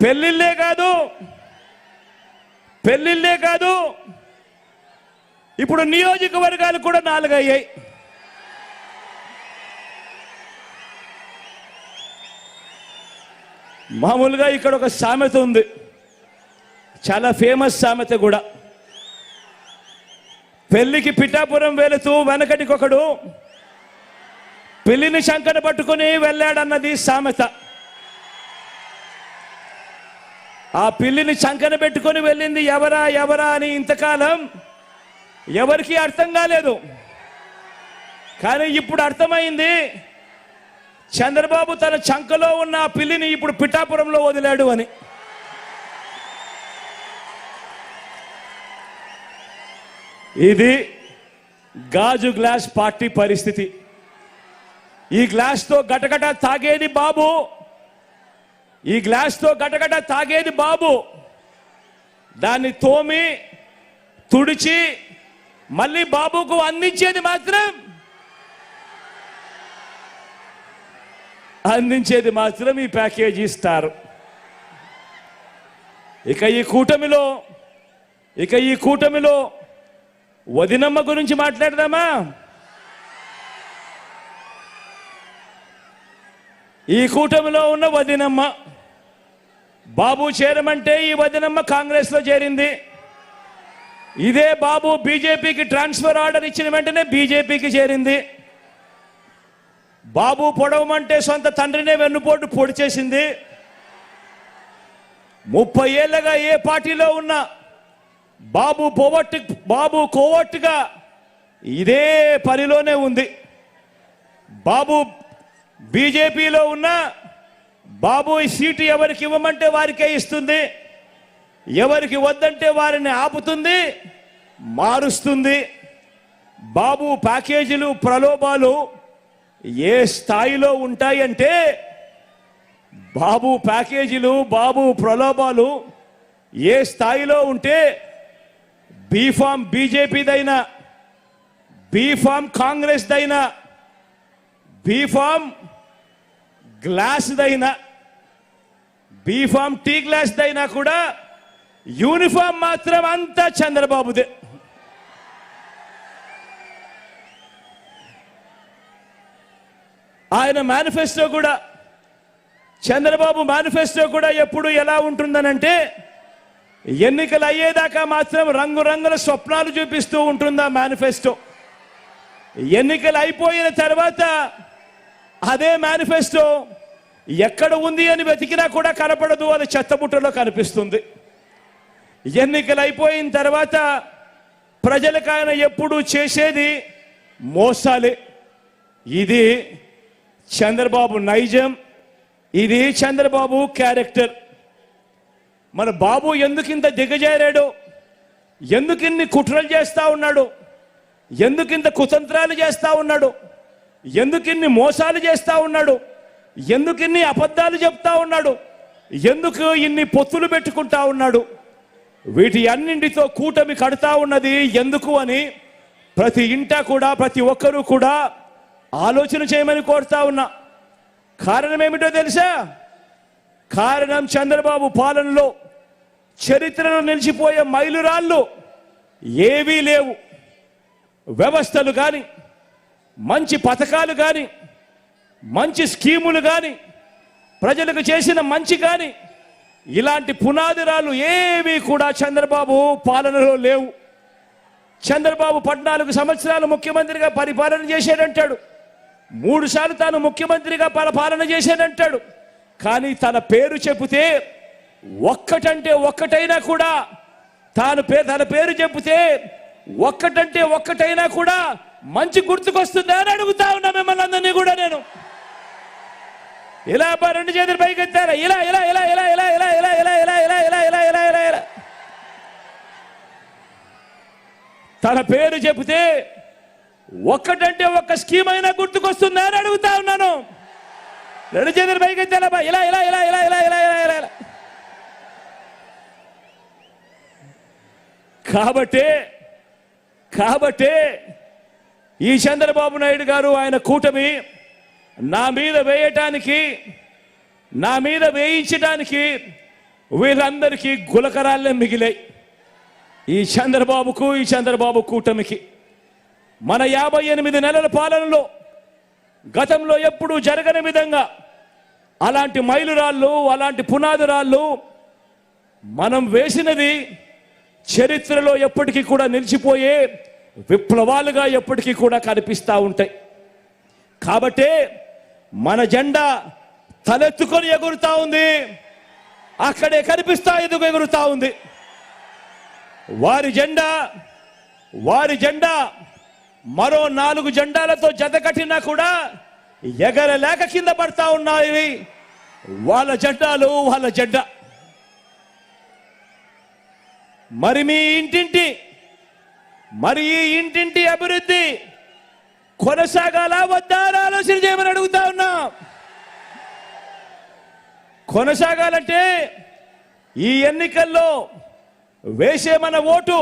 పెళ్ళిళ్ళే కాదు ఇప్పుడు నియోజకవర్గాలు కూడా 4 అయ్యాయి. మామూలుగా ఇక్కడ ఒక సామెత ఉంది, చాలా ఫేమస్ సామెత కూడా. పెళ్లికి పిఠాపురం వెళుతూ వెనకటికొకడు పెళ్లిని శంకర పట్టుకుని వెళ్ళాడన్నది సామెత. ఆ పిల్లిని చంకన పెట్టుకొని వెళ్ళింది ఎవరా అని ఇంతకాలం ఎవరికి అర్థం కాలేదు. కానీ ఇప్పుడు అర్థమైంది, చంద్రబాబు తన చంకలో ఉన్న ఆ పిల్లిని ఇప్పుడు పిఠాపురంలో వదిలాడు అని. ఇది గాజు గ్లాస్ పార్టీ పరిస్థితి. ఈ గ్లాస్తో గటగట తాగేది బాబు, ఈ గ్లాస్తో గటగట తాగేది బాబు. దాన్ని తోమి తుడిచి మళ్ళీ బాబుకు అందించేది మాత్రం ఈ ప్యాకేజీ స్టార్. ఇక ఈ కూటమిలో వదినమ్మ గురించి మాట్లాడదామా? ఈ కూటమిలో ఉన్న వదినమ్మ బాబు చేరమంటే ఈ వదినమ్మ కాంగ్రెస్ లో చేరింది. ఇదే బాబు బీజేపీకి ట్రాన్స్ఫర్ ఆర్డర్ ఇచ్చిన వెంటనే బీజేపీకి చేరింది. బాబు పొడవమంటే సొంత తండ్రినే వెన్నుపోటు పొడి చేసింది. 30 ఏళ్లుగా ఏ పార్టీలో ఉన్నా బాబు కోవట్టుగా ఇదే పనిలోనే ఉంది. బాబు బీజేపీలో ఉన్న బాబు ఈ సీటు ఎవరికి ఇవ్వమంటే వారికే ఇస్తుంది, ఎవరికి వద్దంటే వారిని ఆపుతుంది, మారుస్తుంది. బాబు ప్యాకేజీలు ప్రలోభాలు ఏ స్థాయిలో ఉంటాయంటే, బాబు ప్యాకేజీలు బాబు ప్రలోభాలు ఏ స్థాయిలో ఉంటే, బీఫామ్ బీజేపీదైనా, బీఫామ్ కాంగ్రెస్ దైనా, బీఫామ్ గ్లాస్ దైనా, బీఫామ్ టీ గ్లాస్ దైనా కూడా యూనిఫామ్ మాత్రం అంతా చంద్రబాబుదే. ఆయన మేనిఫెస్టో కూడా, చంద్రబాబు మేనిఫెస్టో కూడా ఎప్పుడు ఎలా ఉంటుందనంటే, ఎన్నికలు అయ్యేదాకా మాత్రం రంగురంగుల స్వప్నాలు చూపిస్తూ ఉంటుందా మేనిఫెస్టో. ఎన్నికలు అయిపోయిన తర్వాత అదే మేనిఫెస్టో ఎక్కడ ఉంది అని వెతికినా కూడా కనపడదు, అది చెత్తబుట్టలో కనిపిస్తుంది. ఎన్నికలు అయిపోయిన తర్వాత ప్రజలకు ఆయన ఎప్పుడు చేసేది మోసాలే. ఇది చంద్రబాబు నైజం, ఇది చంద్రబాబు క్యారెక్టర్. మన బాబు ఎందుకింత దిగజారాడు, ఎందుకిన్ని కుట్రలు చేస్తా ఉన్నాడు, ఎందుకింత కుతంత్రాలు చేస్తా ఉన్నాడు, ఎందుకిన్ని మోసాలు చేస్తా ఉన్నాడు, ఎందుకిన్ని అబద్ధాలు చెప్తా ఉన్నాడు, ఎందుకు ఇన్ని పొత్తులు పెట్టుకుంటా ఉన్నాడు, వీటి అన్నింటితో కూటమి కడతా ఉన్నది ఎందుకు అని ప్రతి ఇంటా కూడా ప్రతి ఒక్కరూ కూడా ఆలోచన చేయమని కోరుతా ఉన్నా. కారణం ఏమిటో తెలుసా? కారణం చంద్రబాబు పాలనలో చరిత్రలో నిలిచిపోయే మైలురాళ్ళు ఏవీ లేవు. వ్యవస్థలు కానీ, మంచి పథకాలు కానీ, మంచి స్కీములు కానీ, ప్రజలకు చేసిన మంచి కానీ, ఇలాంటి పునాదిరాలు ఏవి కూడా చంద్రబాబు పాలనలో లేవు. చంద్రబాబు 14 సంవత్సరాలు ముఖ్యమంత్రిగా పరిపాలన చేశాడంటాడు, 3 సార్లు తాను ముఖ్యమంత్రిగా పాలన చేశాడంటాడు. కానీ తన పేరు చెబితే ఒక్కటంటే ఒక్కటైనా కూడా, తన పేరు చెబితే ఒక్కటంటే ఒక్కటైనా కూడా మంచి గుర్తుకొస్తుందా అని అడుగుతా ఉన్నా మిమ్మల్ని అందరినీ కూడా. నేను ఇలా 2 చేతులు పైకి ఎత్తారా, ఇలా ఇలా ఇలా ఇలా ఇలా ఇలా ఇలా ఇలా ఇలా ఇలా ఇలా ఇలా ఇలా ఇలా ఇలా తన పేరు చెబితే ఒక్కటంటే ఒక్క స్కీమ్ అయినా గుర్తుకొస్తుందా అని అడుగుతా ఉన్నాను. 2 చేతులు పైకి ఎత్తారా, ఇలా ఇలా ఇలా ఇలా ఇలా ఇలా ఇలా ఇలా ఇలా. కాబట్టే ఈ చంద్రబాబు నాయుడు గారు, ఆయన కూటమి నా మీద వేయించడానికి వీళ్ళందరికీ గులకరాళ్ళే మిగిలాయి. ఈ చంద్రబాబు కూటమికి మన 58 నెలల పాలనలో గతంలో ఎప్పుడూ జరగని విధంగా అలాంటి మైలురాళ్ళు, అలాంటి పునాదురాళ్ళు మనం వేసినది చరిత్రలో ఎప్పటికీ కూడా నిలిచిపోయే విప్లవాలుగా ఎప్పటికీ కూడా కనిపిస్తూ ఉంటాయి. కాబట్టే మన జెండా తలెత్తుకొని ఎగురుతా ఉంది, అక్కడే కనిపిస్తా ఎగురుతా ఉంది. వారి జెండా మరో 4 జెండాలతో జత కట్టినా కూడా ఎగరలేక కింద పడతా ఉన్నాయి. వాళ్ళ జెండా. మరి ఈ ఇంటింటి అభివృద్ధి కొనసాగాల వద్దా ఆలోచన చేయమని అడుగుతా ఉన్నా. కొనసాగాలంటే ఈ ఎన్నికల్లో వేసే మన ఓటు